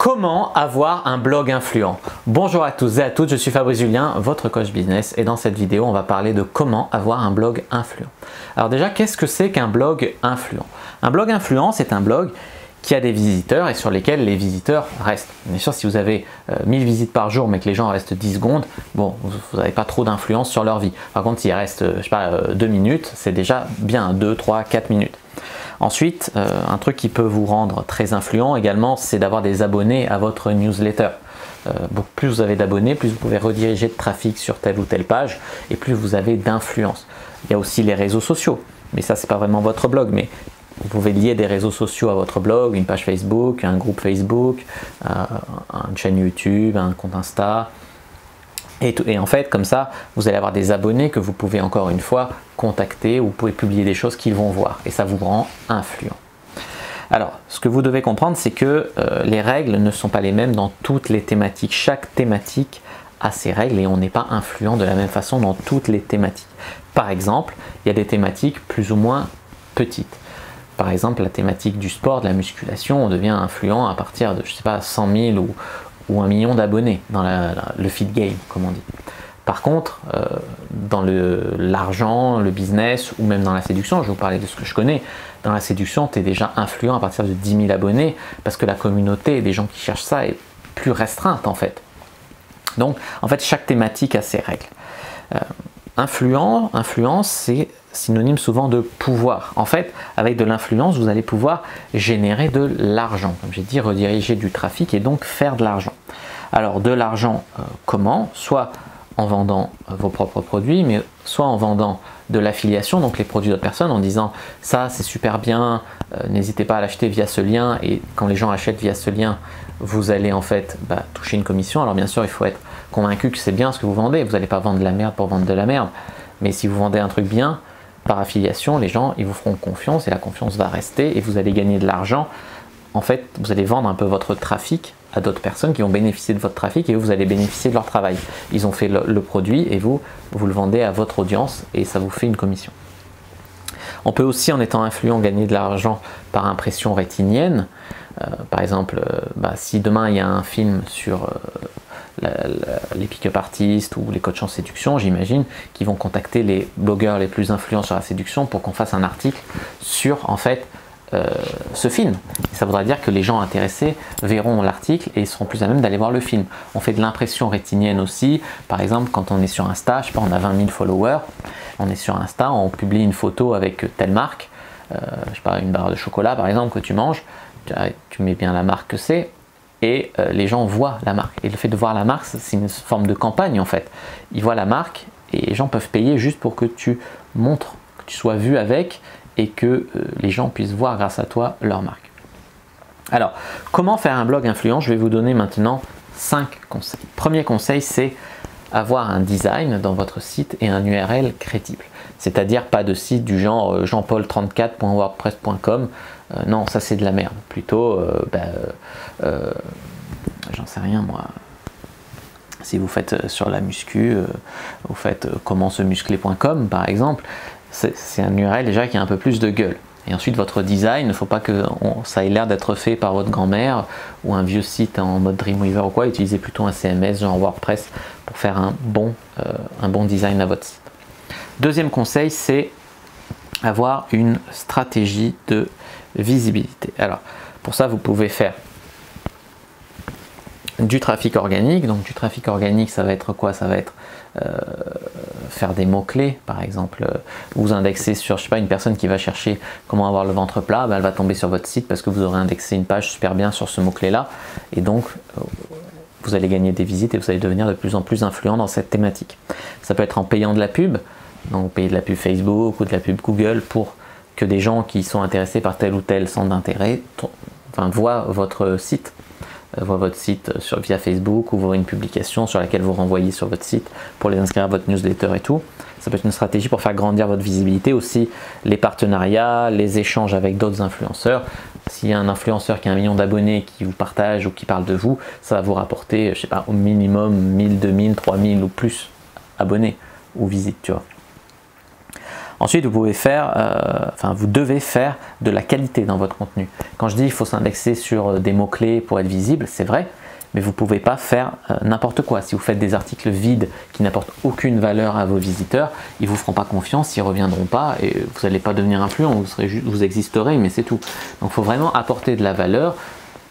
Comment avoir un blog influent? Bonjour à tous et à toutes, je suis Fabrice Julien, votre coach business, et dans cette vidéo, on va parler de comment avoir un blog influent. Alors déjà, qu'est-ce que c'est qu'un blog influent? Un blog influent, c'est un blog qui a des visiteurs et sur lesquels les visiteurs restent. Bien sûr, si vous avez 1000 visites par jour, mais que les gens restent 10 secondes, bon, vous n'avez pas trop d'influence sur leur vie. Par contre, s'il reste, je sais pas, 2 minutes, c'est déjà bien, 2, 3, 4 minutes. Ensuite, un truc qui peut vous rendre très influent également, c'est d'avoir des abonnés à votre newsletter. Plus vous avez d'abonnés, plus vous pouvez rediriger de trafic sur telle ou telle page et plus vous avez d'influence. Il y a aussi les réseaux sociaux, mais ça c'est pas vraiment votre blog, mais vous pouvez lier des réseaux sociaux à votre blog, une page Facebook, un groupe Facebook, une chaîne YouTube, un compte Insta. Et en fait, comme ça, vous allez avoir des abonnés que vous pouvez encore une fois contacter, ou vous pouvez publier des choses qu'ils vont voir et ça vous rend influent. Alors, ce que vous devez comprendre, c'est que les règles ne sont pas les mêmes dans toutes les thématiques. Chaque thématique a ses règles et on n'est pas influent de la même façon dans toutes les thématiques. Par exemple, il y a des thématiques plus ou moins petites. Par exemple, la thématique du sport, de la musculation, on devient influent à partir de, je sais pas, 100 000 ou 1 million d'abonnés dans le feed game, comme on dit. Par contre, dans l'argent, le business ou même dans la séduction, je vais vous parler de ce que je connais, dans la séduction, tu es déjà influent à partir de 10 000 abonnés parce que la communauté des gens qui cherchent ça est plus restreinte en fait. Donc, en fait, chaque thématique a ses règles. Influence, c'est synonyme souvent de pouvoir. En fait, avec de l'influence, vous allez pouvoir générer de l'argent. Comme j'ai dit, rediriger du trafic et donc faire de l'argent. Alors, de l'argent, comment? Soit en vendant vos propres produits, mais soit en vendant de l'affiliation, donc les produits d'autres personnes, en disant ça c'est super bien, n'hésitez pas à l'acheter via ce lien, et quand les gens achètent via ce lien, vous allez en fait toucher une commission. Alors bien sûr, il faut être convaincu que c'est bien ce que vous vendez, vous n'allez pas vendre de la merde pour vendre de la merde, mais si vous vendez un truc bien, par affiliation, les gens ils vous feront confiance et la confiance va rester et vous allez gagner de l'argent. En fait, vous allez vendre un peu votre trafic à d'autres personnes qui vont bénéficier de votre trafic et vous allez bénéficier de leur travail. Ils ont fait le produit et vous le vendez à votre audience et ça vous fait une commission. On peut aussi, en étant influent, gagner de l'argent par impression rétinienne. Par exemple, si demain il y a un film sur les pick-up artistes ou les coachs en séduction, j'imagine qu'ils vont contacter les blogueurs les plus influents sur la séduction pour qu'on fasse un article sur en fait ce film. Et ça voudra dire que les gens intéressés verront l'article et seront plus à même d'aller voir le film. On fait de l'impression rétinienne aussi. Par exemple, quand on est sur Insta, je sais pas, on a 20 000 followers, on est sur Insta, on publie une photo avec telle marque, je sais pas, une barre de chocolat par exemple que tu manges, tu mets bien la marque que c'est, et les gens voient la marque. Et le fait de voir la marque, c'est une forme de campagne en fait. Ils voient la marque et les gens peuvent payer juste pour que tu montres, que tu sois vu avec et que les gens puissent voir grâce à toi leur marque. Alors, comment faire un blog influent? Je vais vous donner maintenant 5 conseils. Premier conseil, c'est avoir un design dans votre site et un URL crédible. C'est-à-dire pas de site du genre jeanpaul34.wordpress.com. Non, ça c'est de la merde. Plutôt, j'en sais rien moi. Si vous faites sur la muscu, vous faites commentssemuscler.com par exemple. C'est un URL déjà qui a un peu plus de gueule. Et ensuite, votre design, il ne faut pas que ça ait l'air d'être fait par votre grand-mère ou un vieux site en mode Dreamweaver ou quoi. Utilisez plutôt un CMS genre WordPress pour faire un bon design à votre site. Deuxième conseil, c'est avoir une stratégie de visibilité. Alors, pour ça, vous pouvez faire du trafic organique. Donc, du trafic organique, ça va être quoi? Ça va être faire des mots-clés, par exemple, vous indexez sur, je sais pas, une personne qui va chercher comment avoir le ventre plat, elle va tomber sur votre site parce que vous aurez indexé une page super bien sur ce mot-clé là, et donc vous allez gagner des visites et vous allez devenir de plus en plus influent dans cette thématique. Ça peut être en payant de la pub, donc vous payez de la pub Facebook ou de la pub Google pour que des gens qui sont intéressés par tel ou tel centre d'intérêt voient votre site. Via Facebook ou voir une publication sur laquelle vous renvoyez sur votre site pour les inscrire à votre newsletter et tout. Ça peut être une stratégie pour faire grandir votre visibilité. Aussi les partenariats, les échanges avec d'autres influenceurs. S'il y a un influenceur qui a 1 million d'abonnés qui vous partage ou qui parle de vous, ça va vous rapporter, je sais pas, au minimum 1000, 2000, 3000 ou plus abonnés ou visites, tu vois. Ensuite, vous pouvez faire, vous devez faire de la qualité dans votre contenu. Quand je dis il faut s'indexer sur des mots-clés pour être visible, c'est vrai, mais vous ne pouvez pas faire n'importe quoi. Si vous faites des articles vides qui n'apportent aucune valeur à vos visiteurs, ils ne vous feront pas confiance, ils ne reviendront pas et vous n'allez pas devenir influent, vous existerez, mais c'est tout. Donc il faut vraiment apporter de la valeur,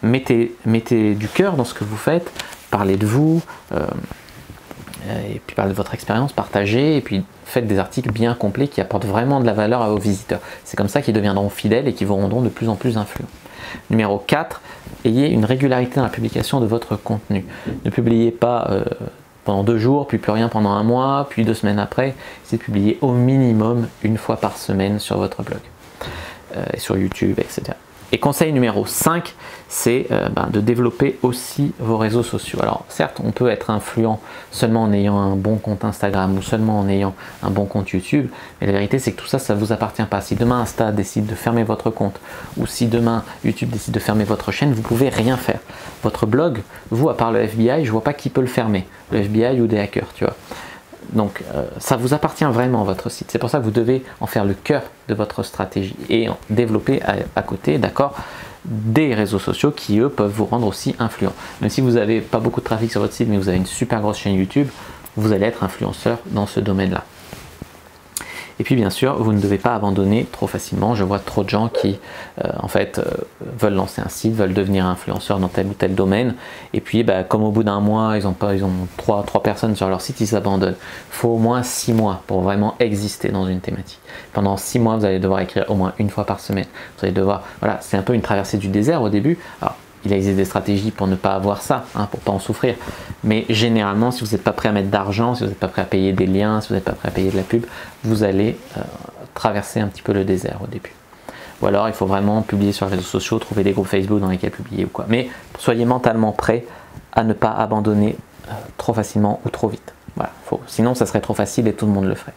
mettez du cœur dans ce que vous faites, parlez de vous, et puis parlez de votre expérience, partagez, et puis faites des articles bien complets qui apportent vraiment de la valeur à vos visiteurs. C'est comme ça qu'ils deviendront fidèles et qu'ils vous rendront de plus en plus influents. Numéro 4, ayez une régularité dans la publication de votre contenu. Ne publiez pas pendant 2 jours, puis plus rien pendant 1 mois, puis 2 semaines après. C'est publier au minimum 1 fois par semaine sur votre blog, et sur YouTube, etc. Et conseil numéro 5, c'est de développer aussi vos réseaux sociaux. Alors certes, on peut être influent seulement en ayant un bon compte Instagram ou seulement en ayant un bon compte YouTube, mais la vérité c'est que tout ça, ça ne vous appartient pas. Si demain Insta décide de fermer votre compte, ou si demain YouTube décide de fermer votre chaîne, vous ne pouvez rien faire. Votre blog, vous, à part le FBI, je ne vois pas qui peut le fermer, le FBI ou des hackers, tu vois. Donc ça vous appartient vraiment votre site. C'est pour ça que vous devez en faire le cœur de votre stratégie et en développer à côté, d'accord, des réseaux sociaux qui eux peuvent vous rendre aussi influent. Même si vous n'avez pas beaucoup de trafic sur votre site mais vous avez une super grosse chaîne YouTube, vous allez être influenceur dans ce domaine-là. Et puis bien sûr, vous ne devez pas abandonner trop facilement. Je vois trop de gens qui veulent lancer un site, veulent devenir influenceurs dans tel ou tel domaine. Et puis comme au bout d'un mois, ils ont 3 personnes sur leur site, ils abandonnent. Il faut au moins 6 mois pour vraiment exister dans une thématique. Pendant 6 mois, vous allez devoir écrire au moins 1 fois par semaine. Vous allez devoir, voilà, c'est un peu une traversée du désert au début. Alors, il existe des stratégies pour ne pas avoir ça, pour ne pas en souffrir. Mais généralement, si vous n'êtes pas prêt à mettre d'argent, si vous n'êtes pas prêt à payer des liens, si vous n'êtes pas prêt à payer de la pub, vous allez traverser un petit peu le désert au début. Ou alors, il faut vraiment publier sur les réseaux sociaux, trouver des groupes Facebook dans lesquels publier ou quoi. Mais soyez mentalement prêt à ne pas abandonner trop facilement ou trop vite. Voilà, sinon ça serait trop facile et tout le monde le ferait.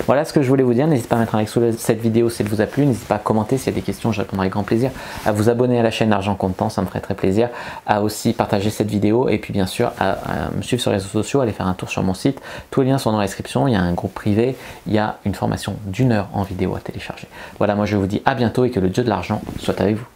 Voilà ce que je voulais vous dire. N'hésitez pas à mettre un like sous cette vidéo si elle vous a plu. N'hésitez pas à commenter s'il y a des questions, je répondrai avec grand plaisir. À vous abonner à la chaîne Argent Comptant, ça me ferait très plaisir. À aussi partager cette vidéo et puis bien sûr à me suivre sur les réseaux sociaux, aller faire un tour sur mon site. Tous les liens sont dans la description. Il y a un groupe privé, il y a une formation d'1 heure en vidéo à télécharger. Voilà, moi je vous dis à bientôt et que le dieu de l'argent soit avec vous.